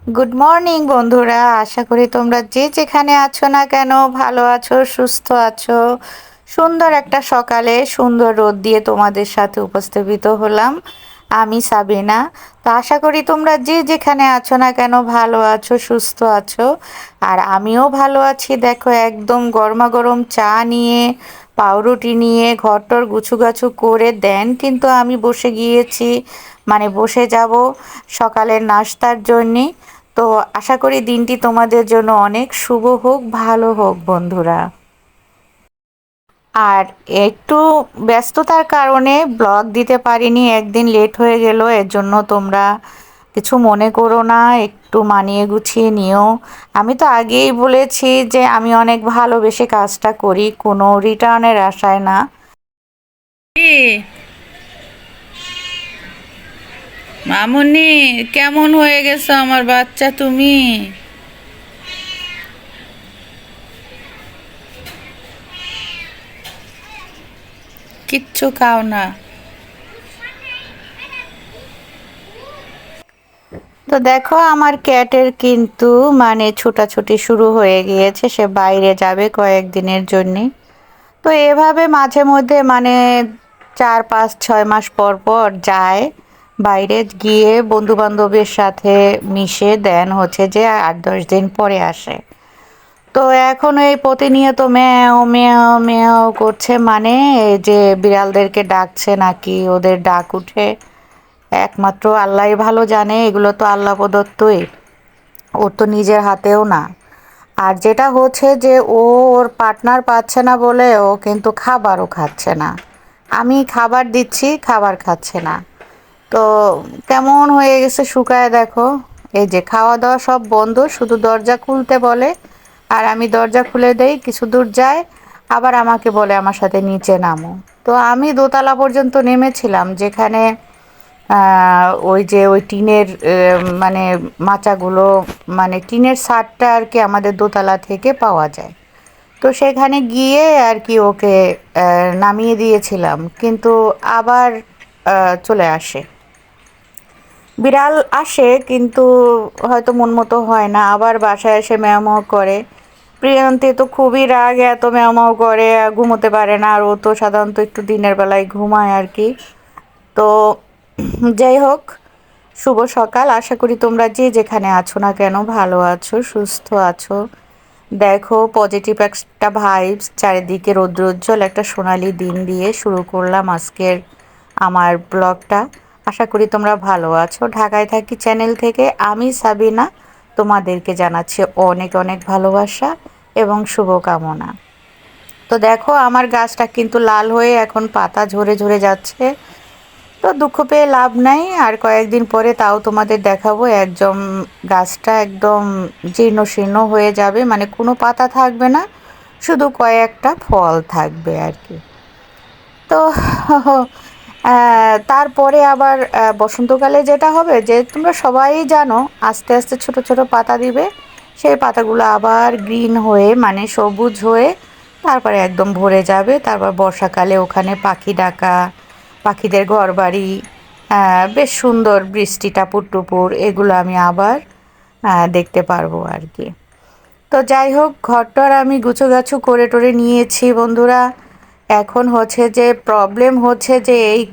Good morning বন্ধুরা, আশা করি তোমরা যে যেখানে আছো না কেন ভালো আছো, সুস্থ আছো। সুন্দর একটা সকালে সুন্দর রোদ দিয়ে তোমাদের সাথে উপস্থাপিত হলাম। আমি সাবিনা। তো আশা করি তোমরা যে যেখানে আছো না কেন ভালো আছো, সুস্থ আছো। আর আমিও ভালো আছি। দেখো, একদম গরমা গরম চা নিয়ে, পাউরুটি নিয়ে ঘরটর গুছুগাছু করে দেন কিন্তু আমি বসে গিয়েছি, মানে বসে যাব সকালের নাস্তার জন্যে। তো আশা করি দিনটি তোমাদের জন্য অনেক শুভ হোক, ভালো হোক বন্ধুরা। আর একটু ব্যস্ততার কারণে ব্লগ দিতে পারিনি, একদিন লেট হয়ে গেল, এর জন্য তোমরা কিছু মনে করো না, একটু মানিয়ে গুছিয়ে নিও। আমি তো আগেই বলেছি যে আমি অনেক ভালোবেসে কাজটা করি, কোনো রিটার্নের আশায় না। মামুনি, কেমন হয়ে গেছো আমার বাচ্চা তুমি? কিচ্ছু খাও না? তো দেখো, আমার ক্যাটের কিন্তু মানে ছোটাছুটি শুরু হয়ে গিয়েছে, সে বাইরে যাবে কয়েকদিনের জন্যে। তো এভাবে মাঝে মধ্যে মানে 4 5 6 মাস পর পর যায় বাইরে, গিয়ে বন্ধু বান্ধবের সাথে মিশে দেন হচ্ছে যে 8 10 দিন পরে আসে। তো এখন এই প্রতিনিয়ত ম্যাও ম্যাও ম্যাও করছে, মানে এই যে বিড়ালদেরকে ডাকছে নাকি ওদের ডাক উঠে, একমাত্র আল্লাহই ভালো জানে। এগুলো তো আল্লাহ প্রদত্তই, ওর তো নিজের হাতেও না। আর যেটা হচ্ছে যে ও ওর পার্টনার পাচ্ছে না বলে ও কিন্তু খাবারও খাচ্ছে না। আমি খাবার দিচ্ছি, খাবার খাচ্ছে না। তো কেমন হয়ে গেছে শুকায় দেখো। এই যে খাওয়া দাওয়া সব বন্ধ, শুধু দরজা খুলতে বলে, আর আমি দরজা খুলে দেই, কিছু দূর যায়, আবার আমাকে বলে আমার সাথে নিচে নামো। তো আমি দোতলা পর্যন্ত নেমেছিলাম, যেখানে ওই যে ওই টিনের মানে মাচাগুলো, মানে টিনের ছাদটা আর কি আমাদের দোতলা থেকে পাওয়া যায়। তো সেখানে গিয়ে আর কি ওকে নামিয়ে দিয়েছিলাম, কিন্তু আবার চলে আসে। বিড়াল আসে কিন্তু হয়তো মন মতো হয় না, আবার বাসায় এসে ম্যাও ম্যাও করে। প্রিয়ন্তী তো খুবই রাগ, এত ম্যাও ম্যাও করে, ঘুমোতে পারে না। আর ও তো সাধারণত একটু দিনের বেলায় ঘুমায় আর কি। তো যাই হোক, শুভ সকাল। আশা করি তোমরা যে যেখানে আছো না কেন ভালো আছো, সুস্থ আছো। দেখো, পজিটিভ একটা ভাইবস চারিদিকে, রৌদ্রোজ্জ্বল একটা সোনালি দিন দিয়ে শুরু করলাম আজকের আমার ব্লগটা। আশা করি তোমরা ভালো আছো। ঢাকায় থাকি চ্যানেল থেকে আমি সাবিনা, তোমাদেরকে জানাচ্ছি অনেক অনেক ভালোবাসা এবং শুভকামনা। তো দেখো, আমার গাছটা কিন্তু লাল হয়ে এখন পাতা ঝরে ঝরে যাচ্ছে। তো দুঃখ পেয়ে লাভ নাই, আর কয়েকদিন পরে তাও তোমাদের দেখাবো। একদম গাছটা একদম জীর্ণ শীর্ণ হয়ে যাবে, মানে কোনো পাতা থাকবে না, শুধু কয়েকটা ফল থাকবে আর কি। তো তারপরে আবার বসন্তকালে যেটা হবে, যে তোমরা সবাই জানো, আস্তে আস্তে ছোট ছোট পাতা দিবে, সেই পাতাগুলো আবার গ্রিন হয়ে মানে সবুজ হয়ে তারপরে একদম ভরে যাবে। তারপর বর্ষাকালে ওখানে পাখি ডাকা, পাখিদের ঘরবাড়ি, বেশ সুন্দর বৃষ্টি টাপুর টুপুর, এগুলো আমি আবার দেখতে পারবো আর কি। তো যাই হোক, ঘরটার আমি গুছোগাছু করে টোরে নিয়েছি বন্ধুরা। এখন হচ্ছে যে প্রবলেম হচ্ছে যে এই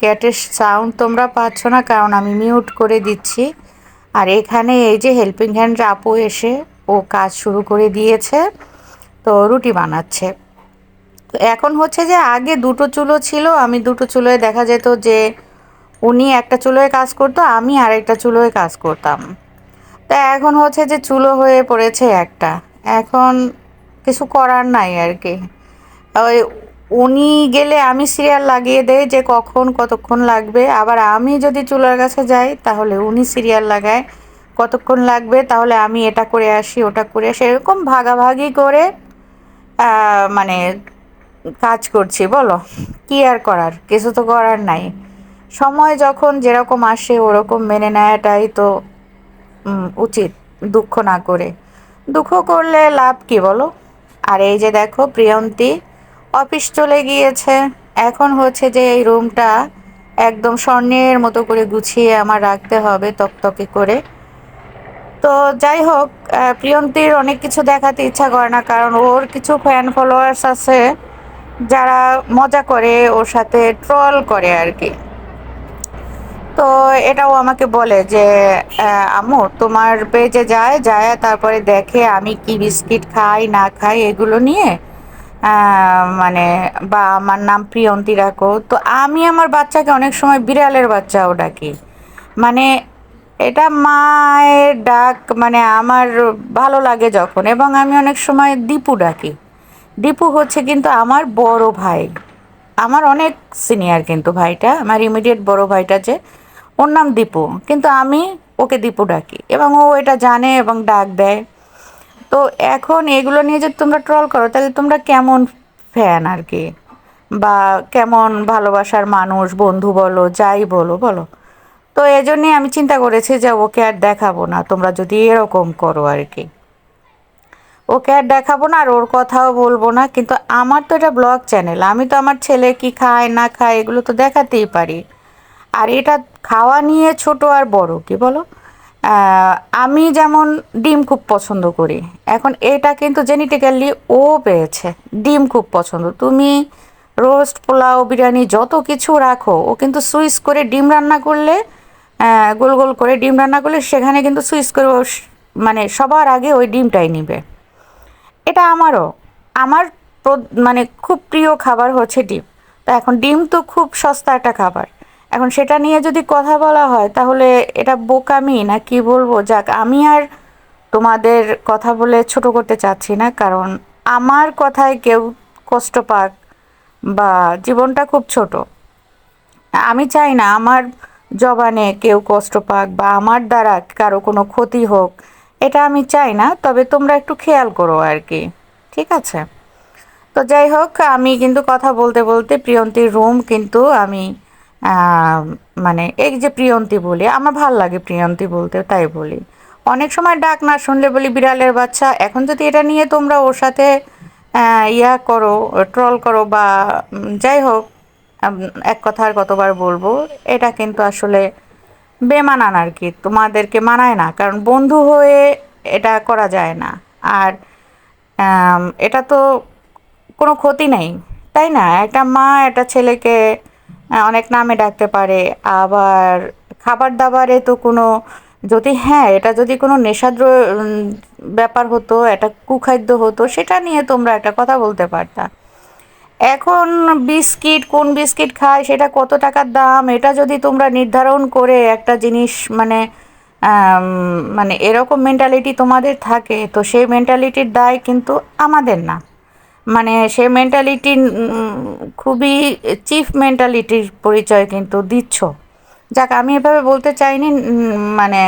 ক্যাটের সাউন্ড তোমরা পাচ্ছ না, কারণ আমি মিউট করে দিচ্ছি। আর এখানে এই যে হেল্পিং হ্যান্ড আপু এসে ও কাজ শুরু করে দিয়েছে, তো রুটি বানাচ্ছে। তো এখন হচ্ছে যে আগে দুটো চুলো ছিল, আমি দুটো চুলোয় দেখা যেত যে উনি একটা চুলোয় কাজ করতো, আমি আরেকটা চুলোয় কাজ করতাম। তা এখন হচ্ছে যে চুলো হয়ে পড়েছে একটা। এখন কিছু করার নাই আর কি। ওই উনি গেলে আমি সিরিয়াল লাগিয়ে দেই যে কখন কতক্ষণ লাগবে, আবার আমি যদি চুলার কাছে যাই তাহলে উনি সিরিয়াল লাগায় কতক্ষণ লাগবে, তাহলে আমি এটা করে আসি ওটা করে আসি, এরকম ভাগাভাগি করে মানে কাজ করছি। বলো, কি আর করার, কিছু তো করার নাই। সময় যখন যেরকম আসে ওরকম মেনে নেওয়াটাই তো উচিত, দুঃখ না করে। দুঃখ করলে লাভ কি বলো। আর এই যে দেখো, প্রিয়ন্তী অফিস চলে গিয়েছে। এখন হচ্ছে যে এই রুমটা একদম স্বর্ণের মতো করে গুছিয়ে আমার রাখতে হবে, তকতকে করে। তো যাই হোক, প্রিয়ন্তীর অনেক কিছু দেখাতে ইচ্ছা করে না, কারণ ওর কিছু ফ্যান ফলোয়ার্স আছে যারা মজা করে ওর সাথে ট্রল করে আর কি। তো এটাও আমাকে বলে যে আম্মু তোমার পেজে যায় যায় তারপরে দেখে আমি কি বিস্কিট খাই না খাই এগুলো নিয়ে মানে বা আমার নাম প্রিয়ন্তী রাখো। তো আমি আমার বাচ্চাকে অনেক সময় বিড়ালের বাচ্চাও ডাকি, মানে এটা মায়ের ডাক, মানে আমার ভালো লাগে যখন। এবং আমি অনেক সময় দীপু ডাকি। দীপু হচ্ছে কিন্তু আমার বড় ভাই, আমার অনেক সিনিয়র কিন্তু ভাইটা, আমার ইমিডিয়েট বড় ভাইটা, যে ওর নাম দীপু, কিন্তু আমি ওকে দীপু ডাকি এবং ও এটা জানে এবং ডাক দেয়। তো এখন এগুলো নিয়ে যে তোমরা ট্রল করো, তাহলে তোমরা কেমন ফ্যান আর কি, বা কেমন ভালোবাসার মানুষ, বন্ধু বলো যাই বলো বলো। তো এজন্যই আমি চিন্তা করেছি যে ওকে আর দেখাবো না, তোমরা যদি এরকম করো আর কি। ওকে আর দেখাবো না আর ওর কথাও বলবো না, কিন্তু আমার তো এটা ব্লগ চ্যানেল, আমি তো আমার ছেলে কি খায় না খায় এগুলো তো দেখাতেই পারি। আর এটা খাওয়া নিয়ে ছোট আর বড় কি বলো, আহ, আমি যেমন ডিম খুব পছন্দ করি, এখন এটা কিন্তু জেনেটিক্যালি ও পেয়েছে, ডিম খুব পছন্দ। তুমি রোস্ট পোলাও বিরিয়ানি যত কিছু রাখো, ও কিন্তু সুইচ করে ডিম রান্না করলে, গোল গোল করে ডিম রান্না করলে সেখানে কিন্তু সুইচ করে ও মানে সবার আগে ওই ডিমটাই নিবে। এটা আমারও, আমার মানে খুব প্রিয় খাবার হচ্ছে ডিম। তো এখন ডিম তো খুব সস্তা একটা খাবার, এখন সেটা নিয়ে যদি কথা বলা হয় তাহলে এটা বোকামি না কি বলবো। যাক, আমি আর তোমাদের কথা বলে ছোট করতে চাচ্ছি না, কারণ আমার কথায় কেউ কষ্ট পাক, বা জীবনটা খুব ছোট, আমি চাই না আমার জবানে কেউ কষ্ট পাক বা আমার দ্বারা কারো কোনো ক্ষতি হোক, এটা আমি চাই না। তবে তোমরা একটু খেয়াল করো আর কি, ঠিক আছে? তো যাই হোক, আমি কিন্তু কথা বলতে বলতে প্রিয়ন্তীর রুম কিন্তু আমি আহ, মানে এই যে প্রিয়ন্তী বলি, আমার ভাল লাগে প্রিয়ন্তী বলতে, তাই বলি। অনেক সময় ডাক না শুনলে বলি বিড়ালের বাচ্চা। এখন যদি এটা নিয়ে তোমরা ওর সাথে ইয়া করো, ট্রল করো বা যাই হোক, আম, এক কথা আর কতবার বলবো, এটা কিন্তু আসলে বেমানান আর কি, তোমাদেরকে মানায় না, কারণ বন্ধু হয়ে এটা করা যায় না। আর এটা তো কোনো ক্ষতি নেই, তাই না? একটা মা একটা ছেলেকে অনেক নামে ডাকতে পারে। আবার খাবার দাবারে তো কোনো, যদি হ্যাঁ এটা যদি কোনো ব্যাপার হতো, একটা কুখাদ্য হতো, সেটা নিয়ে তোমরা একটা কথা বলতে পারতা। এখন বিস্কিট, কোন বিস্কিট খায়, সেটা কত টাকার দাম, এটা যদি তোমরা নির্ধারণ করে একটা জিনিস মানে মানে এরকম মেন্টালিটি তোমাদের থাকে, তো সেই মেন্টালিটির দায় কিন্তু আমাদের না। মানে সে মেন্টালিটি খুবই চিফ মেন্টালিটির পরিচয় কিন্তু দিচ্ছ। যাক, আমি এভাবে বলতে চাইনি, মানে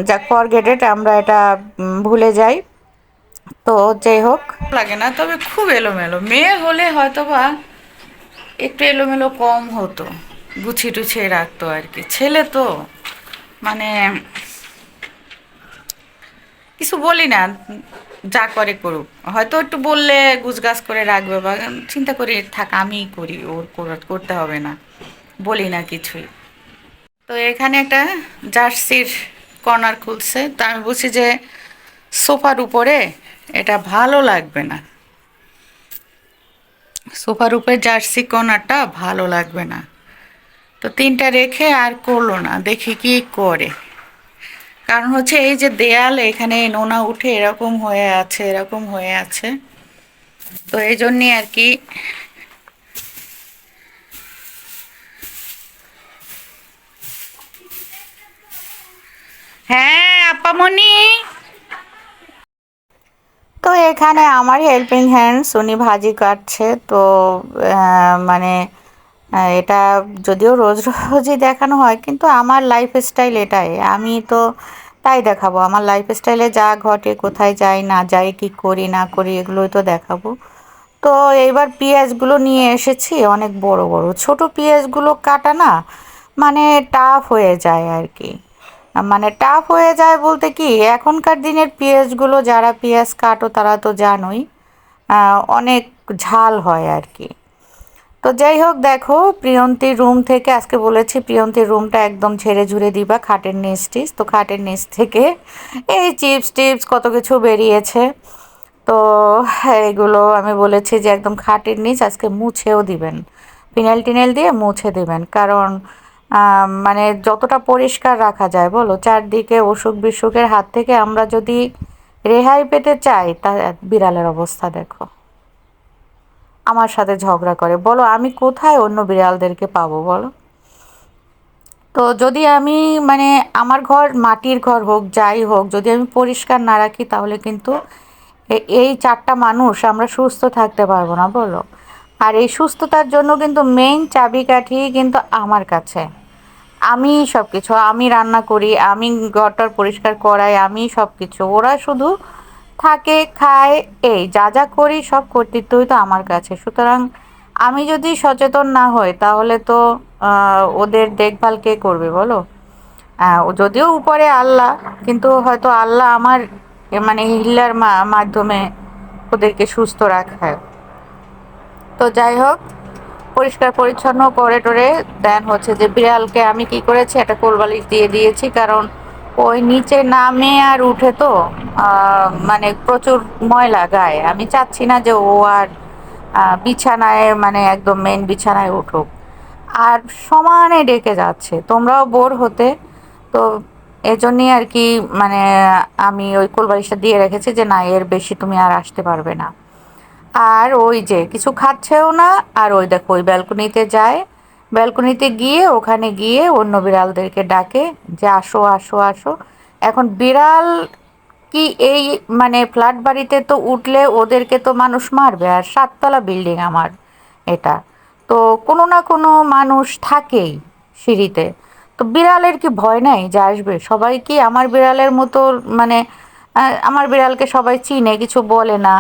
যাক, ফরগেট ইট, আমরা এটা ভুলে যাই। তো যাই হোক, লাগে না, তবে খুব এলোমেলো। মেয়ে হলে হয়তো বা একটু এলোমেলো কম হতো, গুছিয়ে টুছিয়ে রাখতো আর কি। ছেলে তো মানে কিছু বলি না, যা করে করুক, হয়তো একটু বললে গুছগাছ করে রাখবে, বা চিন্তা করি থাক আমিই করি, ওর করতে হবে না, বলি না কিছুই। তো এখানে একটা জার্সির কর্নার খুলছে, তো আমি বলছি যে সোফার উপরে এটা ভালো লাগবে না, সোফার উপরে জার্সি কর্নারটা ভালো লাগবে না। তো তিনটা রেখে আর করলো না, দেখি কি করে। কারণ হচ্ছে এই যে দেয়াল, এখানে নোনা উঠে এরকম হয়ে আছে, এরকম হয়ে আছে, তো এই জন্যে আর কি। হ্যাঁ আপামনি। তো এখানে আমার হেল্পিং হ্যান্ডস, উনি ভাজি কাটছে। তো মানে এটা যদিও রোজ রোজই দেখানো হয়, কিন্তু আমার লাইফ স্টাইল এটাই, আমি তো তাই দেখাবো। আমার লাইফ স্টাইলে যা ঘটে, কোথায় যাই না যাই, কি করি না করি, এগুলোই তো দেখাবো। তো এইবার পেঁয়াজগুলো নিয়ে এসেছি, অনেক বড় বড়, ছোট পেঁয়াজগুলো কাটা না মানে টাফ হয়ে যায় আর কি। মানে টাফ হয়ে যায় বলতে কি, এখনকার দিনের পেঁয়াজগুলো, যারা পেঁয়াজ কাটো তারা তো জানোই অনেক ঝাল হয় আর কি। তো যাই হোক, দেখো প্রিয়ন্তীর রুম থেকে আজকে বলেছি প্রিয়ন্তীর রুমটা একদম ঝেড়ে ঝুড়ে দিবা, খাটের নিচ টিচ। তো খাটের নিচ থেকে এই চিপস টিপস কত কিছু বেরিয়েছে। তো এগুলো আমি বলেছি যে একদম খাটের নিচ আজকে মুছেও দিবেন, ফিনাইল টিনাইল দিয়ে মুছে দিবেন। কারণ মানে যতটা পরিষ্কার রাখা যায় বলো, চারদিকে অসুখ বিসুখের হাত থেকে আমরা যদি রেহাই পেতে চাই, তা বিড়ালের অবস্থা দেখো, আমার সাথে ঝগড়া করে। বলো আমি কোথায় অন্য বিড়ালদেরকে পাবো বলো? তো যদি আমি মানে আমার ঘর মাটির ঘর হোক যাই হোক, যদি আমি পরিষ্কার না রাখি তাহলে কিন্তু এই চারটা মানুষ আমরা সুস্থ থাকতে পারবো না বলো। আর এই সুস্থতার জন্য কিন্তু মেইন চাবিকাঠি কিন্তু আমার কাছে। আমি সব কিছু, আমি রান্না করি, আমি ঘরটার পরিষ্কার করাই, আমি সব কিছু। ওরা শুধু থাকে, খায়, এই যা যা করি সব কর্তৃত্বই তো আমার কাছে। সুতরাং আমি যদি সচেতন না হই তাহলে তো ওদের দেখভাল কে করবে বলো? যদিও উপরে আল্লাহ, কিন্তু হয়তো আল্লাহ আমার মানে হিল্লার মাধ্যমে ওদেরকে সুস্থ রাখায়। তো যাই হোক, পরিষ্কার পরিচ্ছন্ন করে টোরে দেন হচ্ছে যে বিড়ালকে আমি কি করেছি, একটা কোলবালিশ দিয়ে দিয়েছি। কারণ ওই নিচে নামে আর উঠে তো মানে প্রচুর ময়লা গায়ে। আমি চাচ্ছি না যে ও আর বিছানায় মানে একদম মেন বিছানায় উঠুক। আর সমানে ডেকে যাচ্ছে, তোমরাও বোর হতে। তো এজন্যই আর কি মানে আমি ওই কোলবালিশটা দিয়ে রেখেছি যে না, এর বেশি তুমি আর আসতে পারবে না। আর ওই যে কিছু খাচ্ছেও না। আর ওই দেখো ওই ব্যালকনিতে যায়, ব্যালকনিতে গিয়ে ওখানে গিয়ে অন্য বিড়ালদেরকে ডাকে যে আসো আসো আসো। এখন বিড়াল কি এই মানে ফ্ল্যাট বাড়িতে তো উঠলে ওদেরকে তো মানুষ মারবে, আর 7 তলা বিল্ডিং আমার এটা। তো কোনো না কোনো মানুষ থাকেই সিঁড়িতে। তো বিড়ালের কি ভয় নাই যে আসবে? সবাই কি আমার বিড়ালের মতো মানে আমার বিড়ালকে সবাই চিনে, কিছু বলে না,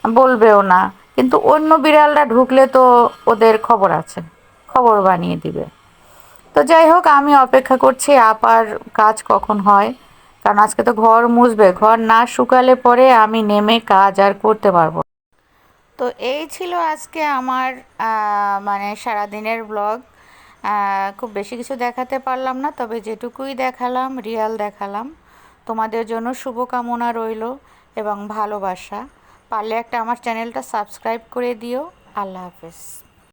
বলবেও না। কিন্তু অন্য বিড়ালরা ঢুকলে তো ওদের খবর আছে, খবর বানিয়ে দিবে। তো যাই হোক, আমি অপেক্ষা করছি আপার কাজ কখন হয়। কারণ আজকে তো ঘর মুছবে, ঘর না শুকালে পরে আমি নেমে কাজ আর করতে পারবো না। তো এই ছিল আজকে আমার মানে সারাদিনের ব্লগ। খুব বেশি কিছু দেখাতে পারলাম না, তবে যেটুকুই দেখালাম রিয়াল দেখালাম। তোমাদের জন্য শুভকামনা রইল এবং ভালোবাসা। পারলে একটা আমার চ্যানেলটা সাবস্ক্রাইব করে দিও। আল্লাহ হাফেজ।